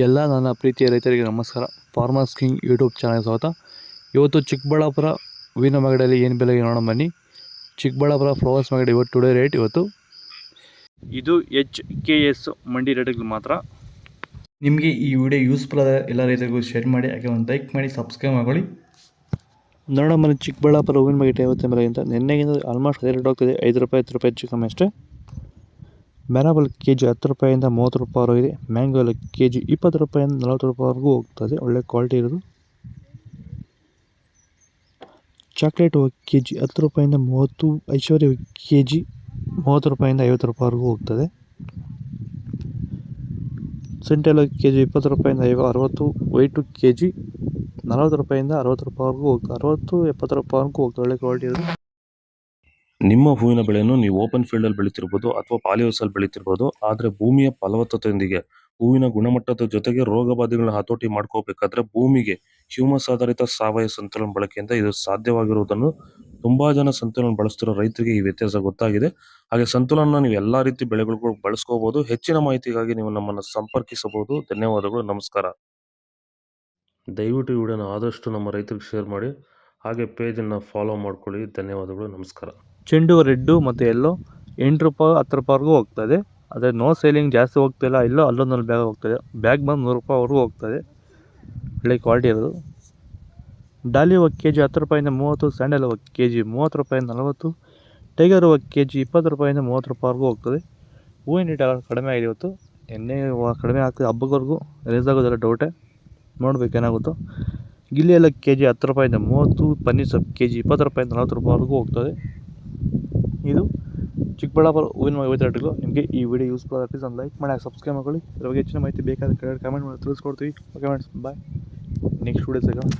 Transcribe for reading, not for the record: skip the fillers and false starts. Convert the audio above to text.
ಎಲ್ಲ ನನ್ನ ಪ್ರೀತಿಯ ರೈತರಿಗೆ ನಮಸ್ಕಾರ. ಫಾರ್ಮರ್ಸ್ ಕಿಂಗ್ ಯೂಟ್ಯೂಬ್ ಚಾನಲ್ ಸ್ವಾಗತ. ಇವತ್ತು ಚಿಕ್ಕಬಳ್ಳಾಪುರ ಹೂವಿನ ಮಾರ್ಕೆಟಲ್ಲಿ ಏನು ಬೆಲೆಗೆ ನೋಡೋಣ ಬನ್ನಿ. ಚಿಕ್ಕಬಳ್ಳಾಪುರ ಫ್ಲವರ್ಸ್ ಮಾರ್ಕೆಟ್ ಇವತ್ತು ಟುಡೇ ರೇಟ್ ಇವತ್ತು ಇದು HKS ಮಂಡಿ ರೇಟ್ಗಳು ಮಾತ್ರ. ನಿಮಗೆ ಈ ವಿಡಿಯೋ ಯೂಸ್ಫುಲ್ ಆದ ಎಲ್ಲ ರೈತರಿಗೂ ಶೇರ್ ಮಾಡಿ, ಹಾಗೆ ಒಂದು ಲೈಕ್ ಮಾಡಿ, ಸಬ್ಸ್ಕ್ರೈಬ್ ಮಾಡ್ಕೊಳ್ಳಿ. ನೋಡೋಣ ಬನ್ನಿ ಚಿಕ್ಕಬಳ್ಳಾಪುರ ಹೂವಿನ ಮಾರ್ಕೆಟ್ ಯಾವತ್ತೇ ಬೆಲೆಗಿಂತ ನಿನ್ನೆಗಿಂತ ಆಲ್ಮೋಸ್ಟ್ ರೇಟ್ ಹೋಗ್ತಿದೆ. 5 ರೂಪಾಯಿ 10 ರೂಪಾಯಿ ಹೆಚ್ಚು ಕಮ್ಮಿ ಅಷ್ಟೇ. ಮ್ಯಾನಬಲ್ ಕೆ ಜಿ 10 ರೂಪಾಯಿಂದ 30 ರೂಪಾಯಿವರೆಗಿದೆ. ಮ್ಯಾಂಗೋ ಎಲ್ಲ ಕೆ ಜಿ 20 ರೂಪಾಯಿಂದ 40 ರೂಪಾಯಿವರೆಗೂ ಹೋಗ್ತದೆ. ಒಳ್ಳೆ ಕ್ವಾಲಿಟಿ ಇರೋದು. ಚಾಕ್ಲೇಟ್ ಕೆ ಜಿ 10 ರೂಪಾಯಿಂದ 30, ಐಶ್ವರ್ಯ ಕೆ ಜಿ 30 ರೂಪಾಯಿಂದ 50 ರೂಪಾಯಿವರೆಗೂ ಹೋಗ್ತದೆ. ಸೆಂಟೆಲ್ಲ ಕೆ ಜಿ 20 ರೂಪಾಯಿಂದ 60, ವೈಟು ಕೆ ಜಿ 40 ರೂಪಾಯಿಂದ 60 ರೂಪಾಯಿವರೆಗೂ ಹೋಗ್ತದೆ. 60, 70 ರೂಪಾಯಿವರೆಗೂ ಹೋಗ್ತದೆ. ಒಳ್ಳೆ ಕ್ವಾಲಿಟಿ ಇರೋದು. ನಿಮ್ಮ ಹೂವಿನ ಬೆಳೆಯನ್ನು ನೀವು ಓಪನ್ ಫೀಲ್ಡಲ್ಲಿ ಬೆಳೀತಿರ್ಬೋದು ಅಥವಾ ಪಾಲಿ ಹೌಸಲ್ಲಿ ಬೆಳೀತಿರ್ಬೋದು. ಆದರೆ ಭೂಮಿಯ ಫಲವತ್ತತೆಯೊಂದಿಗೆ ಹೂವಿನ ಗುಣಮಟ್ಟದ ಜೊತೆಗೆ ರೋಗ ಬಾಧೆಗಳನ್ನ ಹತೋಟಿ ಮಾಡ್ಕೋಬೇಕಾದ್ರೆ ಭೂಮಿಗೆ ಹ್ಯೂಮಸ್ ಆಧಾರಿತ ಸಾವಯವ ಸಂತುಲನ ಬಳಕೆಯಿಂದ ಇದು ಸಾಧ್ಯವಾಗಿರುವುದನ್ನು ತುಂಬಾ ಜನ ಸಂತುಲನ ಬಳಸ್ತಿರೋ ರೈತರಿಗೆ ಈ ವ್ಯತ್ಯಾಸ ಗೊತ್ತಾಗಿದೆ. ಹಾಗೆ ಸಂತುಲನ ನೀವು ಎಲ್ಲಾ ರೀತಿ ಬೆಳೆಗಳಿಗೂ ಬಳಸ್ಕೋಬಹುದು. ಹೆಚ್ಚಿನ ಮಾಹಿತಿಗಾಗಿ ನೀವು ನಮ್ಮನ್ನು ಸಂಪರ್ಕಿಸಬಹುದು. ಧನ್ಯವಾದಗಳು, ನಮಸ್ಕಾರ. ದಯವಿಟ್ಟು ಈ ವಿಡಿಯೋನ ಆದಷ್ಟು ನಮ್ಮ ರೈತರಿಗೆ ಶೇರ್ ಮಾಡಿ, ಹಾಗೆ ಪೇಜನ್ನು ಫಾಲೋ ಮಾಡ್ಕೊಳ್ಳಿ. ಧನ್ಯವಾದಗಳು, ನಮಸ್ಕಾರ. ಚೆಂಡು ರೆಡ್ಡು ಮತ್ತು ಎಲ್ಲೋ 8 ರೂಪಾಯಿ 10 ರೂಪಾಯಿವರೆಗೂ ಹೋಗ್ತದೆ. ಆದರೆ ನೋ ಸೇಲಿಂಗ್ ಜಾಸ್ತಿ ಹೋಗ್ತಿಲ್ಲ. ಇಲ್ಲೋ ಅಲ್ಲೊಂದಲ್ಲಿ ಬ್ಯಾಗ್ ಹೋಗ್ತದೆ. ಬ್ಯಾಗ್ ಬಂದು 100 ರೂಪಾಯಿವರೆಗೂ ಹೋಗ್ತದೆ. ಒಳ್ಳೆ ಕ್ವಾಲಿಟಿ ಇರೋದು. ಡಾಲಿ ಹೂವು ಕೆ ಜಿ 10 ರೂಪಾಯಿಂದ 30, ಸ್ಯಾಂಡಲ್ ಹೂವು ಕೆ ಜಿ 30 ರೂಪಾಯಿಂದ 40, ಟೈಗರ್ ಹೂವು ಕೆ ಜಿ 20 ರೂಪಾಯಿಂದ 30 ರೂಪಾಯಿವರೆಗೂ ಹೋಗ್ತದೆ. ಹೂವಿನ ರೇಟ್ ಕಡಿಮೆ ಆಗಿದೆ ಇವತ್ತು. ಎಣ್ಣೆ ಕಡಿಮೆ ಆಗ್ತದೆ. ಹಬ್ಬದವರೆಗೂ ರೇಸ್ ಆಗೋದೆಲ್ಲ ಡೌಟೇ, ನೋಡ್ಬೇಕು ಏನಾಗುತ್ತೋ. ಗಿಲ್ಲಿ ಎಲ್ಲ ಕೆ ಜಿ 10 ರೂಪಾಯಿಂದ 30, ಪನ್ನೀರ್ ಸೊಪ್ಪು ಕೆ ಜಿ 20 ರೂಪಾಯಿಂದ 40 ರೂಪಾಯಿವರೆಗೂ ಹೋಗ್ತದೆ. ಇದು ಚಿಕ್ಕಬಳ್ಳಾಪುರ ಹೂವಿನ ರೇಟ್ಗಳು. ನಿಮಗೆ ಈ ವಿಡಿಯೋ ಯೂಸ್ಫುಲ್ ಆದ ಪ್ಲೀಸ್ ಒಂದು ಲೈಕ್ ಮಾಡಿ, ಸಬ್ಸ್ಕ್ರೈಬ್ ಮಾಡ್ಕೊಳ್ಳಿ. ಇದ್ರ ಬಗ್ಗೆ ಹೆಚ್ಚಿನ ಮಾಹಿತಿ ಬೇಕಾದ ಕೆಳಗಡೆ ಕಮೆಂಟ್ ಮಾಡಿ ತಿಳಿಸ್ಕೊಡ್ತೀವಿ. ಓಕೆ ಫ್ರೆಂಡ್ಸ್, ಬಾಯ್. ನೆಕ್ಸ್ಟ್ ವಿಡಿಯೋ ಸಿಗೋಣ.